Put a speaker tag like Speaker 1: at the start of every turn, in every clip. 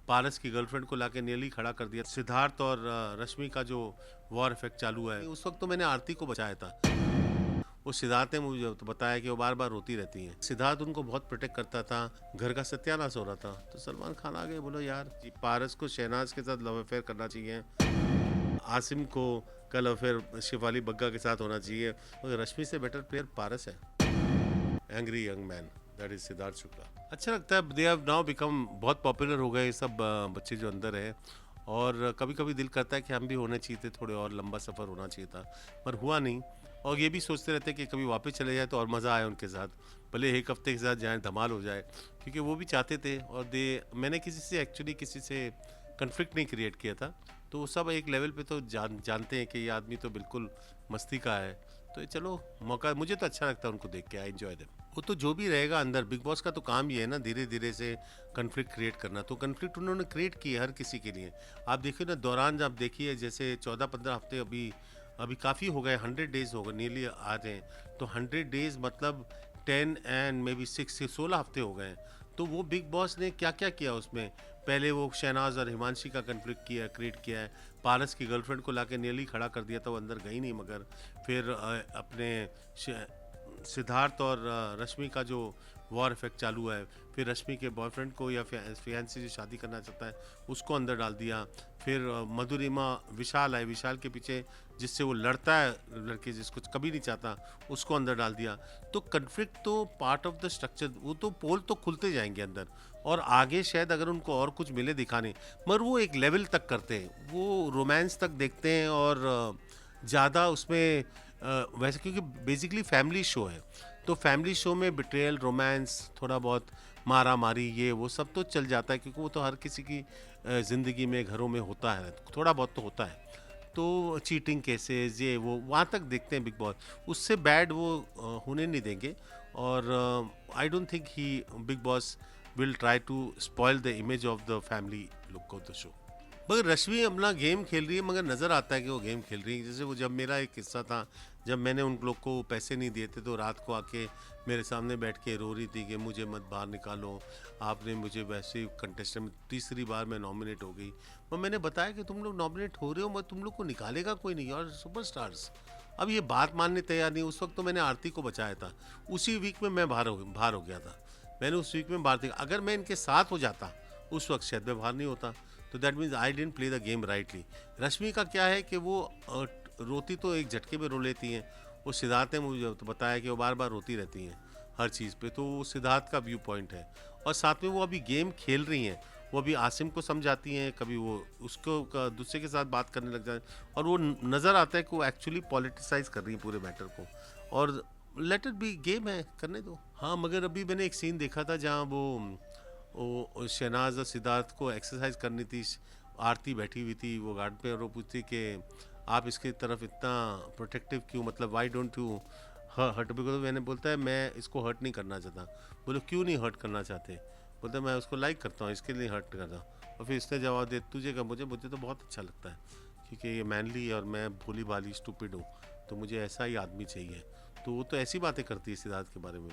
Speaker 1: पारस की गर्लफ्रेंड को लाके नियरली खड़ा कर दिया। सिद्धार्थ और रश्मि का जो वॉर इफेक्ट चालू है, उस वक्त तो मैंने आरती को बचाया था। वो सिद्धार्थ ने मुझे तो बताया कि वो बार बार रोती रहती हैं। सिद्धार्थ उनको बहुत प्रोटेक्ट करता था, घर का सत्यानाश हो रहा था। तो सलमान खान आ गए, बोलो यार पारस को शहनाज के साथ लव अफेयर करना चाहिए, आसिम को कल अफेयर शिफाली बग्गा के साथ होना चाहिए, मगर रश्मि से बेटर प्लेयर पारस है। Angry young man, that is Siddharth Shukla. अच्छा लगता है, दे हैव नाउ बिकम बहुत पॉपुलर हो गए सब बच्चे जो अंदर है। और कभी कभी दिल करता है कि हम भी होने चाहिए थे, थोड़े और लंबा सफ़र होना चाहिए था, पर हुआ नहीं। और ये भी सोचते रहते हैं कि कभी वापस चले जाए तो और मज़ा आए उनके साथ, भले एक हफ्ते के साथ जाएं, धमाल हो जाए, क्योंकि वो भी चाहते थे। और मैंने किसी से एक्चुअली किसी से कन्फ्लिक्ट नहीं क्रिएट किया था। तो वो सब एक लेवल पे तो जानते हैं कि ये आदमी तो बिल्कुल मस्ती का है। तो ये चलो मौका, मुझे तो अच्छा लगता है उनको देख के, आई एंजॉय देम। वो तो जो भी रहेगा अंदर, बिग बॉस का तो काम ही है ना धीरे धीरे से कन्फ्लिक्ट क्रिएट करना। तो कन्फ्लिक्ट उन्होंने क्रिएट किए हर किसी के लिए। आप देखिए ना, दौरान जब देखिए जैसे 14-15 हफ्ते, अभी अभी काफ़ी हो गए, 100 डेज हो गए, नियरली आ रहे हैं। तो 100 डेज मतलब 10 एंड मे बी 6 से 16 हफ्ते हो गए हैं। तो वो बिग बॉस ने क्या क्या किया उसमें। पहले वो शहनाज और हिमांशी का कन्फ्लिक्ट किया, क्रिएट किया है। पारस की गर्लफ्रेंड को लाके नियरली खड़ा कर दिया था, वो अंदर गई नहीं। मगर फिर अपने सिद्धार्थ और रश्मि का जो वॉर इफेक्ट चालू है, फिर रश्मि के बॉयफ्रेंड को या फियांसी जो शादी करना चाहता है उसको अंदर डाल दिया। फिर मधुरिमा, विशाल है, विशाल के पीछे जिससे वो लड़ता है, लड़के जिसको कभी नहीं चाहता, उसको अंदर डाल दिया। तो कन्फ्लिक्ट तो पार्ट ऑफ द स्ट्रक्चर, वो तो पोल तो खुलते जाएंगे अंदर। और आगे शायद अगर उनको और कुछ मिले दिखाने, मगर वो एक लेवल तक करते हैं, वो रोमांस तक देखते हैं। और ज़्यादा उसमें वैसे, क्योंकि बेसिकली फैमिली शो है, तो फैमिली शो में बिट्रेयल, रोमांस, थोड़ा बहुत मारा मारी, ये वो सब तो चल जाता है, क्योंकि वो तो हर किसी की ज़िंदगी में, घरों में होता है, थोड़ा बहुत तो होता है। तो चीटिंग केसेस, ये वो वहाँ तक देखते हैं बिग बॉस, उससे बैड वो होने नहीं देंगे। और I don't think he Bigg Boss will try to spoil the image of the family look of the show. मगर रश्मि अपना गेम खेल रही है, मगर नज़र आता है कि वो गेम खेल रही है। जैसे वो, जब मेरा एक किस्सा था, जब मैंने उन लोग को पैसे नहीं दिए थे, तो रात को आके मेरे सामने बैठ के रो रही थी कि मुझे मत बाहर निकालो, आपने मुझे वैसे ही कंटेस्टेंट में तीसरी बार मैं नॉमिनेट हो गई। और मैंने बताया कि तुम लोग नॉमिनेट हो रहे हो, मगर तुम लोग को निकालेगा कोई नहीं, और सुपरस्टार्स। अब ये बात मानने तैयार नहीं। उस वक्त तो मैंने आरती को बचाया था, उसी वीक में मैं बाहर हो गया था। मैंने उस वीक में बाहर थी, अगर मैं इनके साथ हो जाता उस वक्त शायद मैं बाहर नहीं होता। तो that means I didn't play the game rightly. Rashmi का क्या है कि वो रोती तो एक झटके में रो लेती हैं। वो सिद्धार्थ ने मुझे तो बताया कि वो बार बार रोती रहती हैं हर चीज़ पे। तो वो सिद्धार्थ का व्यू पॉइंट है। और साथ में वो अभी गेम खेल रही हैं, वो अभी आसिम को समझाती हैं, कभी वो उसको दूसरे के साथ बात करने लग जाए। और वो नज़र आता है कि वो एक्चुअली पॉलिटिसाइज कर रही हैं पूरे मैटर को। और लेट इट बी, गेम है, करने दो। हाँ, मगर अभी मैंने एक सीन देखा था जहाँ वो शहनाज और सिद्धार्थ को एक्सरसाइज करनी थी। आरती बैठी हुई थी वो गार्ड पे, और वो पूछती कि आप इसकी तरफ इतना प्रोटेक्टिव क्यों, मतलब why don't you hurt. Because मैंने बोलता है मैं इसको हर्ट नहीं करना चाहता। बोलो क्यों नहीं हर्ट करना चाहते। बोलते मैं उसको लाइक करता हूँ, इसके लिए हर्ट करता हूँ। और फिर इसने जवाब दे, तुझे का मुझे मुझे तो बहुत अच्छा लगता है, क्योंकि ये मैनली और मैं भोली भाली स्टूपिड हूँ, तो मुझे ऐसा ही आदमी चाहिए। तो वो तो ऐसी बातें करती है सिद्धार्थ के बारे में।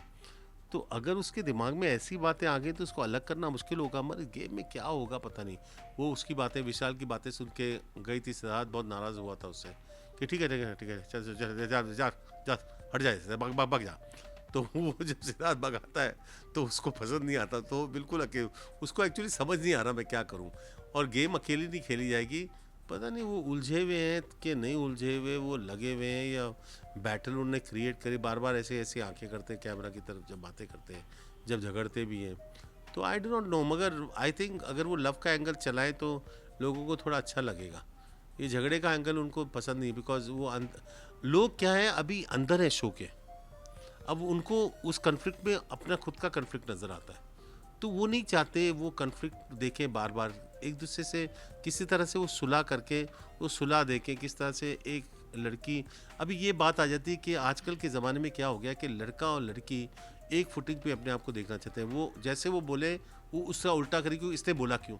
Speaker 1: तो अगर उसके दिमाग में ऐसी बातें आ गई तो उसको अलग करना मुश्किल होगा। मगर गेम में क्या होगा पता नहीं। वो उसकी बातें, विशाल की बातें सुन के गई थी, सिद्धार्थ बहुत नाराज़ हुआ था उससे कि ठीक है ठीक है ठीक है, चल चल चल, जा जा जा, हट जाए, भाग जा। तो वो जब सिद्धार्थ भगाता है तो उसको पसंद नहीं आता। तो बिल्कुल अकेले, उसको एक्चुअली समझ नहीं आ रहा मैं क्या करूँ। और गेम अकेली नहीं खेली जाएगी। पता नहीं वो उलझे हुए हैं कि नहीं उलझे हुए, वो लगे हुए हैं, या बैटल उन्होंने क्रिएट करी। बार बार ऐसे ऐसे आंखें करते हैं कैमरा की तरफ जब बातें करते हैं, जब झगड़ते भी हैं। तो आई डो नॉट नो, मगर आई थिंक अगर वो लव का एंगल चलाएं तो लोगों को थोड़ा अच्छा लगेगा। ये झगड़े का एंगल उनको पसंद नहीं, बिकॉज वो लोग क्या है, अभी अंदर है शो के। अब उनको उस कन्फ्लिक्ट में अपना खुद का कन्फ्लिक्ट नज़र आता है, तो वो नहीं चाहते वो कन्फ्लिक्ट देखें बार बार। एक दूसरे से किसी तरह से वो सुलह करके, वो सुलह देखें किस तरह से एक लड़की। अभी ये बात आ जाती है कि आजकल के ज़माने में क्या हो गया कि लड़का और लड़की एक फुटिंग पे अपने आप को देखना चाहते हैं। वो जैसे वो बोले वो उसका उल्टा करे, क्यों इसने बोला क्यों,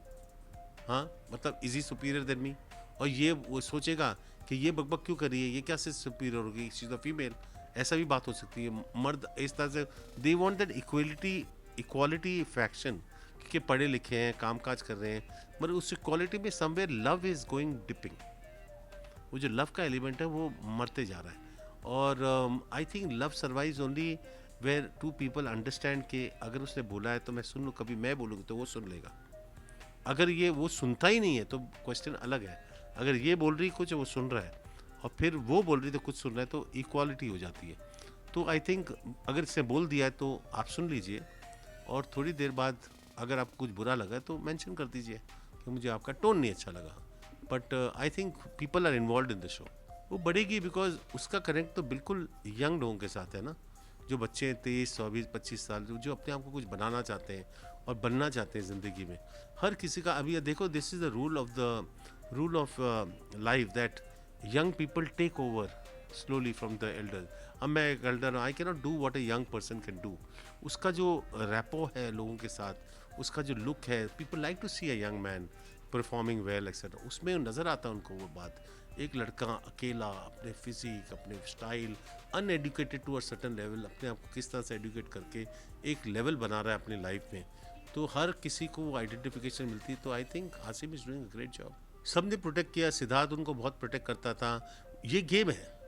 Speaker 1: हाँ मतलब is he superior than me. और ये वो सोचेगा कि ये बकबक क्यों करी है, ये क्या से सुपीरियर होगी, शी इज़ अ फीमेल। ऐसा भी बात हो सकती है। मर्द इस तरह से they want that equality, equality faction, के पढ़े लिखे हैं, कामकाज कर रहे हैं, मगर उस क्वालिटी में somewhere love is going dipping. वो जो लव का एलिमेंट है वो मरते जा रहा है। और I think love survives only where two people understand कि अगर उसने बोला है तो मैं सुन लूँ, कभी मैं बोलूँगी तो वो सुन लेगा। अगर ये वो सुनता ही नहीं है तो क्वेश्चन अलग है। अगर ये बोल रही कुछ वो सुन रहा है और फिर वो बोल रही तो कुछ सुन रहा है तो इक्वालिटी हो जाती है। तो आई थिंक अगर इसने बोल दिया है तो आप सुन लीजिए, और थोड़ी देर बाद अगर आपको कुछ बुरा लगा तो मेंशन कर दीजिए कि मुझे आपका टोन नहीं अच्छा लगा। But I think people are involve in the show. वो बढ़ेगी बिकॉज उसका कनेक्ट तो बिल्कुल यंग लोगों के साथ है ना, जो बच्चे 23, 24, 25 साल जो अपने आप को कुछ बनाना चाहते हैं और बनना चाहते हैं ज़िंदगी में। हर किसी का अभी देखो, this is the rule of life that young people take over slowly from the elder. अब मैं एक elder, I can not do what a young person can do. उसका जो रैपो है लोगों के साथ, उसका जो लुक है, people like to see a young man performing well etcetera, उसमें नज़र आता है उनको वो बात। एक लड़का अकेला अपने फिजिक, अपने style, uneducated to a certain level, अपने आप को किस तरह से एडुकेट करके एक लेवल बना रहा है अपनी लाइफ में, तो हर किसी को वो आइडेंटिफिकेशन मिलती है। तो I think Asim is doing a great job. सबने प्रोटेक्ट किया, सिद्धार्थ उनको बहुत प्रोटेक्ट करता था। ये गेम है।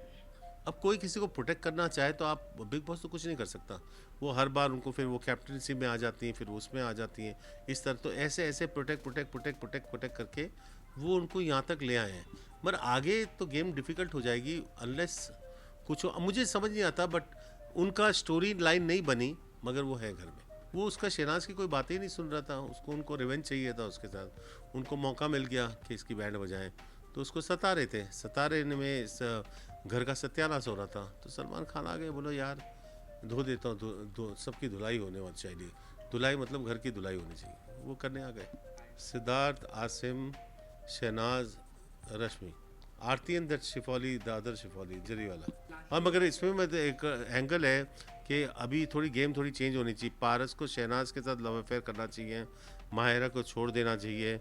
Speaker 1: अब कोई किसी को प्रोटेक्ट करना चाहे तो आप, बिग बॉस तो कुछ नहीं कर सकता। वो हर बार उनको फिर वो कैप्टनसी में आ जाती हैं, फिर उसमें आ जाती हैं इस तरह। तो ऐसे ऐसे प्रोटेक्ट करके वो उनको यहाँ तक ले आए हैं। मगर आगे तो गेम डिफ़िकल्ट हो जाएगी अनलेस कुछ हो। मुझे समझ नहीं आता, बट उनका स्टोरी लाइन नहीं बनी, मगर वो है घर में। वो उसका शहनाज की कोई बातें ही नहीं सुन रहा था, उनको रिवेंज चाहिए था उसके साथ। उनको मौका मिल गया कि इसकी बैंड बजाएं, तो उसको सता रहे थे। सतारे में इस घर का सत्यानाश हो रहा था। तो सलमान खान आ गए, बोलो यार धो देता हूँ, सबकी धुलाई होने वाली चाहिए। धुलाई मतलब घर की धुलाई होनी चाहिए, वो करने आ गए। सिद्धार्थ, आसिम, शहनाज, रश्मि, आरती एंड दैट शिफॉली, द अदर शिफॉली, जरी वाला। हाँ, मगर इसमें मैं एक एंगल है कि अभी थोड़ी गेम थोड़ी चेंज होनी चाहिए। पारस को शहनाज के साथ लव अफेयर करना चाहिए, माहिरा को छोड़ देना चाहिए,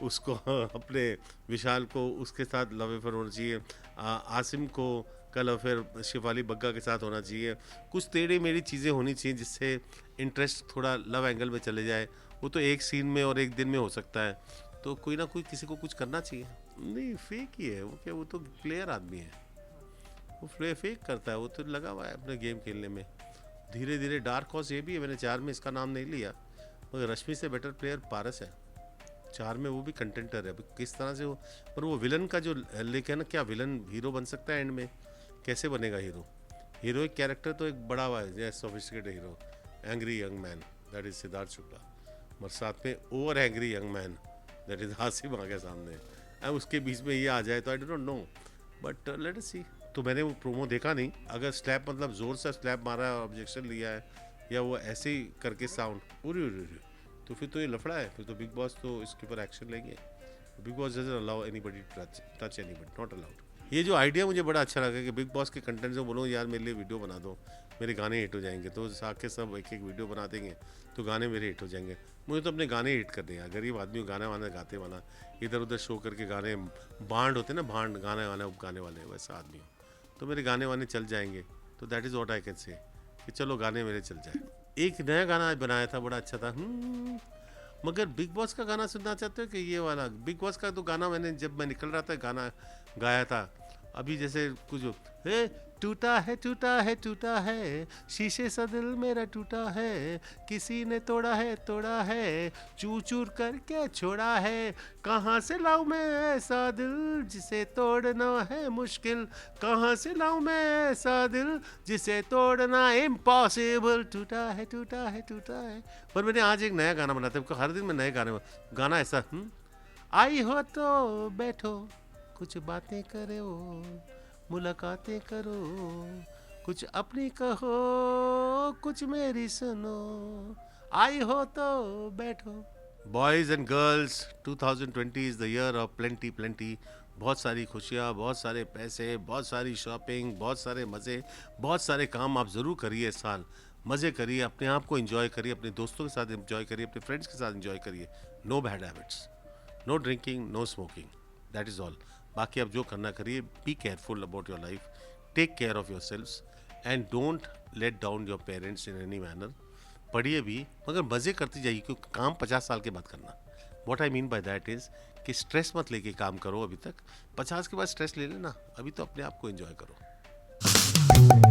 Speaker 1: उसको अपने विशाल को उसके साथ लव अफेयर होना चाहिए, आसिम को का लव अफेयर शिफाली बग्गा के साथ होना चाहिए। कुछ टेढ़ी मेढ़ी चीज़ें होनी चाहिए जिससे इंटरेस्ट थोड़ा लव एंगल में चले जाए। वो तो एक सीन में और एक दिन में हो सकता है, तो कोई ना कोई किसी को कुछ करना चाहिए। नहीं, फेक ही है वो, क्या वो तो प्लेयर आदमी है, वो फेक करता है। वो तो लगा हुआ है अपने गेम खेलने में। धीरे धीरे डार्क हॉर्स ये भी है, मैंने 4 में इसका नाम नहीं लिया, मगर रश्मि से बेटर प्लेयर पारस है। 4 में वो भी कंटेंटर है। किस तरह से वो, पर वो विलन का जो लेकिन ना, क्या विलन हीरो बन सकता है एंड में? कैसे बनेगा हीरो? हीरोइक कैरेक्टर तो एक बड़ा हुआ है, sophisticated hero, angry young man, that is Siddharth Shukla. और साथ में over angry young man, that is Hasim आ गया सामने। अब उसके बीच में ये आ जाए तो I don't know, but let us see. तो मैंने वो प्रोमो देखा नहीं। अगर स्लैप मतलब जोर से स्लैप मारा है, ऑब्जेक्शन लिया है, या वो ऐसे ही करके साउंड पूरी, तो फिर तो ये लफड़ा है। फिर तो बिग बॉस तो इसके ऊपर एक्शन लेंगे। Bigg Boss doesn't allow anybody to touch anybody, not allowed. ये जो आइडिया मुझे बड़ा अच्छा लगा कि बिग बॉस के कंटेंट से बोलो यार मेरे लिए वीडियो बना दो, मेरे गाने हिट हो जाएंगे, तो आके सब एक एक वीडियो बना देंगे तो गाने मेरे हिट हो जाएंगे। मुझे तो अपने गाने हिट करने हैं। गरीब आदमी गाना वाना गाते वाना, इधर उधर शो करके गाने, बांड होते ना, बांड गाने वाने गाने वाले, वैसा आदमी हो तो मेरे गाने वाने चल जाएंगे। तो that is what I can say कि चलो गाने मेरे चल जाए। एक नया गाना बनाया था, बड़ा अच्छा था। मगर बिग बॉस का गाना सुनना चाहते हो कि ये वाला? बिग बॉस का तो गाना मैंने जब मैं निकल रहा था गाना गाया था। अभी जैसे कुछ हे टूटा है टूटा है टूटा है, शीशे सा दिल मेरा टूटा है, किसी ने तोड़ा है, चूर चूर करके छोड़ा है, कहाँ से लाऊं मैं ऐसा दिल जिसे तोड़ना है मुश्किल, कहाँ से लाऊं मैं ऐसा दिल जिसे तोड़ना इम्पॉसिबल, टूटा है टूटा है टूटा है। पर मैंने आज एक नया गाना बनाया था, हर दिन मैं नए गाना ऐसा आई हो तो बैठो कुछ बातें करो, मुलाकातें करो, कुछ अपनी कहो कुछ मेरी सुनो, आई हो तो बैठो। Boys and girls, 2020 is the year of plenty. बहुत सारी खुशियाँ, बहुत सारे पैसे, बहुत सारी शॉपिंग, बहुत सारे मज़े, बहुत सारे काम आप ज़रूर करिए इस साल। मज़े करिए, अपने आप को एंजॉय करिए, अपने दोस्तों के साथ एंजॉय करिए, अपने फ्रेंड्स के साथ एंजॉय करिए। No bad habits, no drinking, no smoking, that is all. बाकी आप जो करना करिए, be careful about your life, take care of your selves and don't let down your parents in any manner. पढ़िए भी, मगर मज़े करती जाइए, क्योंकि काम 50 साल के बाद करना। What I mean by that is कि स्ट्रेस मत लेके काम करो अभी तक, 50 के बाद स्ट्रेस ले लेना, अभी तो अपने आप को एंजॉय करो।